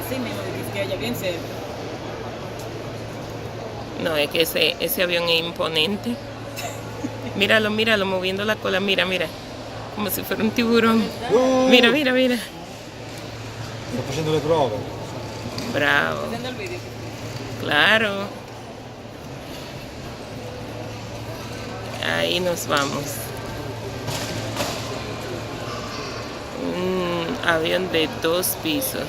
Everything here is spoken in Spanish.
así mismo, que haya bien cerca. No, es que ese avión es imponente. Míralo, míralo, moviendo la cola. Mira, mira. Como si fuera un tiburón. Mira, mira, mira. Sta facendo le prove. Bravo. Haciendo el vídeo. Claro. Ahí nos vamos. Un avión de 2 pisos.